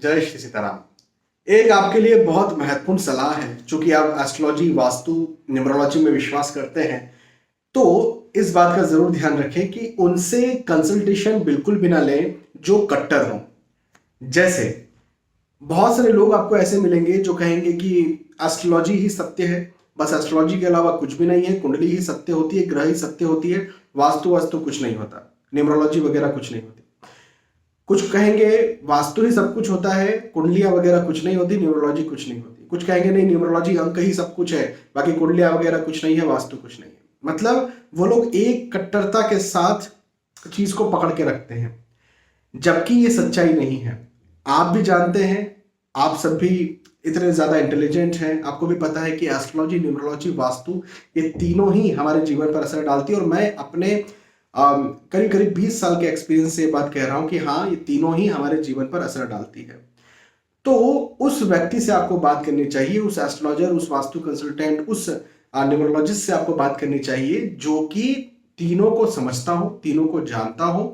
जय श्री सीताराम। एक आपके लिए बहुत महत्वपूर्ण सलाह है। चूंकि आप एस्ट्रोलॉजी, वास्तु, न्यूमरोलॉजी में विश्वास करते हैं, तो इस बात का जरूर ध्यान रखें कि उनसे कंसल्टेशन बिल्कुल भी ना लें जो कट्टर हो। जैसे बहुत सारे लोग आपको ऐसे मिलेंगे जो कहेंगे कि एस्ट्रोलॉजी ही सत्य है, बस एस्ट्रोलॉजी के अलावा कुछ भी नहीं है, कुंडली ही सत्य होती है, ग्रह ही सत्य होती है, वास्तु वास्तु कुछ नहीं होता, न्यूमरोलॉजी वगैरह कुछ नहीं होती। कुछ कहेंगे वास्तु ही सब कुछ होता है, कुंडलियां वगैरह कुछ नहीं होती, न्यूमरोलॉजी कुछ नहीं होती। कुछ कहेंगे नहीं, न्यूमरोलॉजी अंक ही सब कुछ है, बाकी कुंडलियां वगैरह कुछ नहीं है, वास्तु कुछ नहीं है। मतलब वो लोग एक कट्टरता के साथ चीज को पकड़ के रखते हैं, जबकि ये सच्चाई नहीं है। आप भी जानते हैं, आप सब भी इतने ज्यादा इंटेलिजेंट हैं, आपको भी पता है कि एस्ट्रोलॉजी, न्यूमरोलॉजी, वास्तु ये तीनों ही हमारे जीवन पर असर डालती है। और मैं अपने करीब करीब 20 साल के एक्सपीरियंस से बात कह रहा हूं कि हाँ, ये तीनों ही हमारे जीवन पर असर डालती है। तो उस व्यक्ति से आपको बात करनी चाहिए, उस एस्ट्रोलॉजर, उस वास्तु कंसल्टेंट, उस न्यूमरोलॉजिस्ट से आपको बात करनी चाहिए जो कि तीनों को समझता हो, तीनों को जानता हो।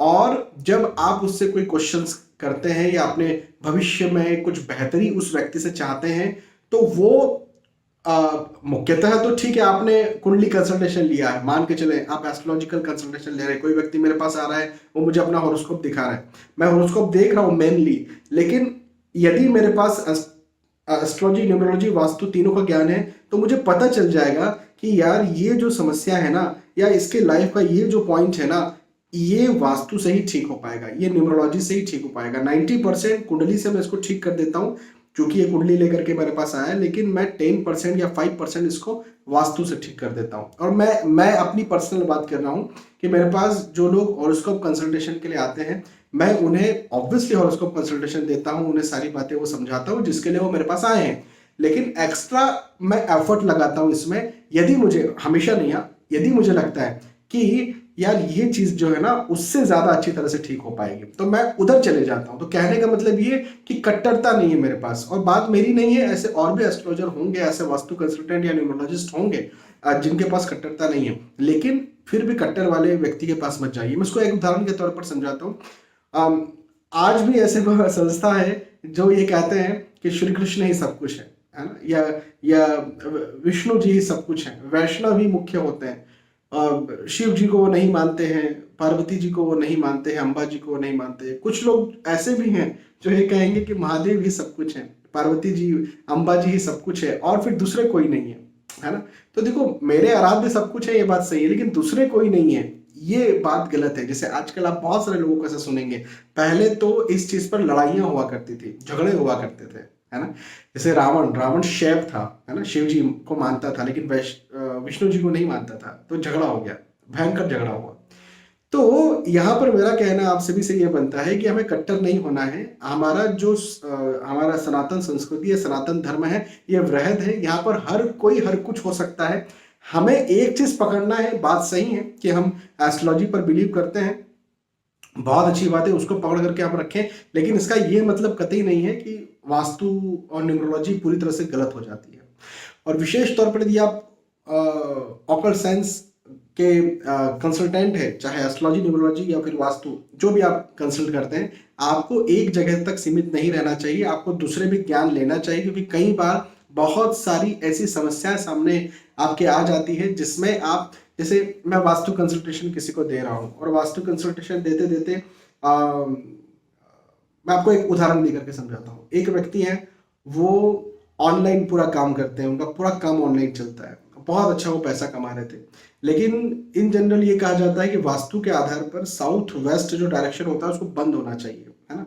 और जब आप उससे कोई क्वेश्चंस करते हैं या अपने भविष्य में कुछ बेहतरी उस व्यक्ति से चाहते हैं, तो वो मुख्यतः तो ठीक है, आपने कुंडली कंसल्टेशन लिया है, मान के चले आप एस्ट्रोलॉजिकल कंसल्टेशन ले रहे हैं, कोई व्यक्ति मेरे पास आ रहा है, वो मुझे अपना हॉरोस्कोप दिखा रहा है, मैं हॉरोस्कोप देख रहा हूं मेनली। लेकिन यदि मेरे पास एस्ट्रोलॉजी, न्यूमरोलॉजी, वास्तु तीनों का ज्ञान है, तो मुझे पता चल जाएगा कि यार ये जो समस्या है ना, या इसके लाइफ का ये जो पॉइंट है ना, ये वास्तु से ही ठीक हो पाएगा, ये न्यूमरोलॉजी से ही ठीक हो पाएगा। 90% कुंडली से मैं इसको ठीक कर देता हूँ, क्योंकि ये कुंडली लेकर के मेरे पास आया है। लेकिन मैं 10% या 5% इसको वास्तु से ठीक कर देता हूँ। और मैं अपनी पर्सनल बात कर रहा हूँ कि मेरे पास जो लोग हॉरोस्कोप कंसल्टेशन के लिए आते हैं, मैं उन्हें ऑब्वियसली हॉरोस्कोप कंसल्टेशन देता हूँ, उन्हें सारी बातें वो समझाता हूँ जिसके लिए वो मेरे पास आए हैं। लेकिन एक्स्ट्रा मैं एफर्ट लगाता हूँ इसमें, यदि मुझे, हमेशा नहीं, यदि मुझे लगता है कि यार ये चीज जो है ना उससे ज्यादा अच्छी तरह से ठीक हो पाएगी, तो मैं उधर चले जाता हूं। तो कहने का मतलब ये कि कट्टरता नहीं है मेरे पास, और बात मेरी नहीं है, ऐसे और भी एस्ट्रोलॉजर होंगे, ऐसे वास्तु कंसल्टेंट या न्यूमरोलॉजिस्ट होंगे जिनके पास कट्टरता नहीं है। लेकिन फिर भी कट्टर वाले व्यक्ति के पास मत जाइए। मैं इसको एक उदाहरण के तौर पर समझाता हूँ। आज भी ऐसे संस्था है जो ये कहते हैं कि श्री कृष्ण ही सब कुछ है ना, या विष्णु जी ही सब कुछ है, वैष्णव ही मुख्य होते हैं, शिव जी को वो नहीं मानते हैं, पार्वती जी को वो नहीं मानते हैं, अम्बा जी को वो नहीं मानते हैं। कुछ लोग ऐसे भी हैं जो ये कहेंगे कि महादेव ही सब कुछ है, पार्वती जी, अम्बा जी ही सब कुछ है, और फिर दूसरे कोई नहीं है ना। तो देखो, मेरे आराध्य सब कुछ है, ये बात सही है, लेकिन दूसरे कोई नहीं है, ये बात गलत है। जैसे आजकल आप बहुत सारे लोगों को ऐसा सुनेंगे, पहले तो इस चीज पर लड़ाइयां हुआ करती थी, झगड़े हुआ करते थे, है ना। जैसे रावण शैव था, है ना, शिव जी को मानता था लेकिन विष्णु जी को नहीं मानता था, तो झगड़ा हो गया, भयंकर झगड़ा हुआ। तो यहाँ पर मेरा कहना आप सभी से ये बनता है कि हमें कट्टर नहीं होना है। हमारा जो हमारा सनातन संस्कृति है, सनातन धर्म है, ये वृहद है, यहाँ पर हर कोई हर कुछ हो सकता है। हमें एक चीज पकड़ना है, बात सही है कि हम एस्ट्रोलॉजी पर बिलीव करते हैं, बहुत अच्छी बात है, उसको पकड़ करके आप रखें। लेकिन इसका ये मतलब कतई नहीं है कि वास्तु और न्यूमरोलॉजी पूरी तरह से गलत हो जाती है। और विशेष तौर पर यदि आप ऑकल्ट साइंस के कंसल्टेंट है, चाहे एस्ट्रोलॉजी, न्यूमरोलॉजी या फिर वास्तु, जो भी आप कंसल्ट करते हैं, आपको एक जगह तक सीमित नहीं रहना चाहिए, आपको दूसरे भी ज्ञान लेना चाहिए। क्योंकि कई बार बहुत सारी ऐसी समस्याएं सामने आपके आ जाती है जिसमें आप, जैसे मैं वास्तु कंसल्टेशन किसी को दे रहा हूँ, और वास्तु कंसल्टेशन देते देते मैं आपको एक उदाहरण देकर के समझाता हूँ। एक व्यक्ति है, वो ऑनलाइन पूरा काम करते हैं, उनका पूरा काम ऑनलाइन चलता है, बहुत अच्छा वो पैसा कमा रहे थे। लेकिन इन जनरल ये कहा जाता है कि वास्तु के आधार पर साउथ वेस्ट जो डायरेक्शन होता है उसको बंद होना चाहिए, है ना।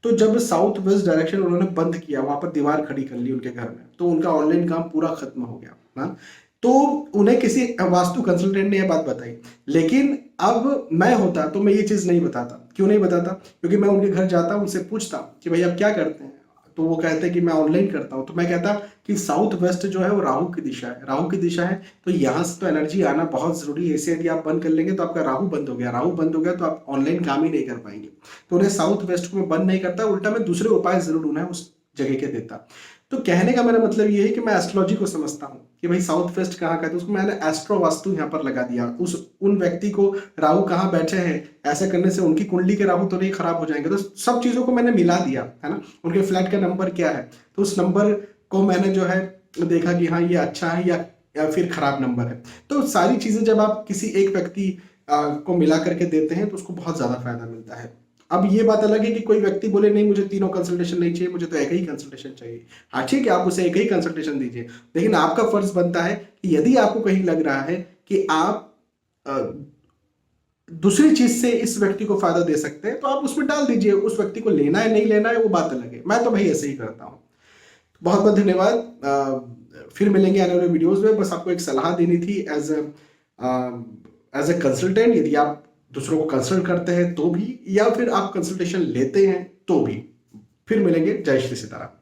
तो जब साउथ वेस्ट डायरेक्शन उन्होंने बंद किया, वहां पर दीवार खड़ी कर ली उनके घर में, तो उनका ऑनलाइन काम पूरा खत्म हो गया ना। तो उन्हें किसी वास्तु कंसल्टेंट ने यह बात बताई। लेकिन अब मैं होता तो मैं ये चीज नहीं बताता। क्यों नहीं बताता? क्योंकि मैं उनके घर जाता, उनसे पूछता कि भाई आप क्या करते हैं, तो वो कहते हैं कि मैं ऑनलाइन करता हूँ। तो मैं कहता कि साउथ वेस्ट जो है वो राहु की दिशा है, राहु की दिशा है, तो यहाँ से तो एनर्जी आना बहुत जरूरी है। इसे यदि आप बंद कर लेंगे तो आपका राहु बंद हो गया, राहु बंद हो गया तो आप ऑनलाइन काम ही नहीं कर पाएंगे। तो उन्हें साउथ वेस्ट को मैं बंद नहीं करता, उल्टा मैं दूसरे उपाय जरूर उन्हें उस जगह के देता। तो कहने का मेरा मतलब ये है कि मैं एस्ट्रोलॉजी को समझता हूँ कि भाई साउथ वेस्ट कहाँ का है, तो उसको मैंने एस्ट्रो वास्तु यहाँ पर लगा दिया। उन व्यक्ति को राहु कहाँ बैठे हैं, ऐसा करने से उनकी कुंडली के राहु तो नहीं खराब हो जाएंगे, तो सब चीजों को मैंने मिला दिया है ना। उनके फ्लैट का नंबर क्या है, तो उस नंबर को मैंने जो है देखा कि हाँ ये अच्छा है या फिर खराब नंबर है। तो सारी चीजें जब आप किसी एक व्यक्ति को मिला करके देते हैं तो उसको बहुत ज्यादा फायदा मिलता है। अब ये बात अलग है कि कोई व्यक्ति बोले नहीं मुझे तीनों कंसल्टेशन नहीं चाहिए, मुझे तो एक ही कंसल्टेशन चाहिए। हाँ ठीक है, आप उसे एक ही कंसल्टेशन दीजिए, लेकिन आपका फर्ज बनता है कि यदि आपको कहीं लग रहा है कि आप दूसरी चीज से इस व्यक्ति को फायदा दे सकते हैं तो आप उसमें डाल दीजिए। उस व्यक्ति को लेना है नहीं लेना है वो बात अलग है, मैं तो भाई ऐसे ही करता हूँ। बहुत बहुत धन्यवाद। फिर मिलेंगे आने वाले वीडियोस में। बस आपको एक सलाह देनी थी एज ए कंसल्टेंट, यदि आप दूसरों को कंसल्ट करते हैं तो भी, या फिर आप कंसल्टेशन लेते हैं तो भी। फिर मिलेंगे। जय श्री सीताराम।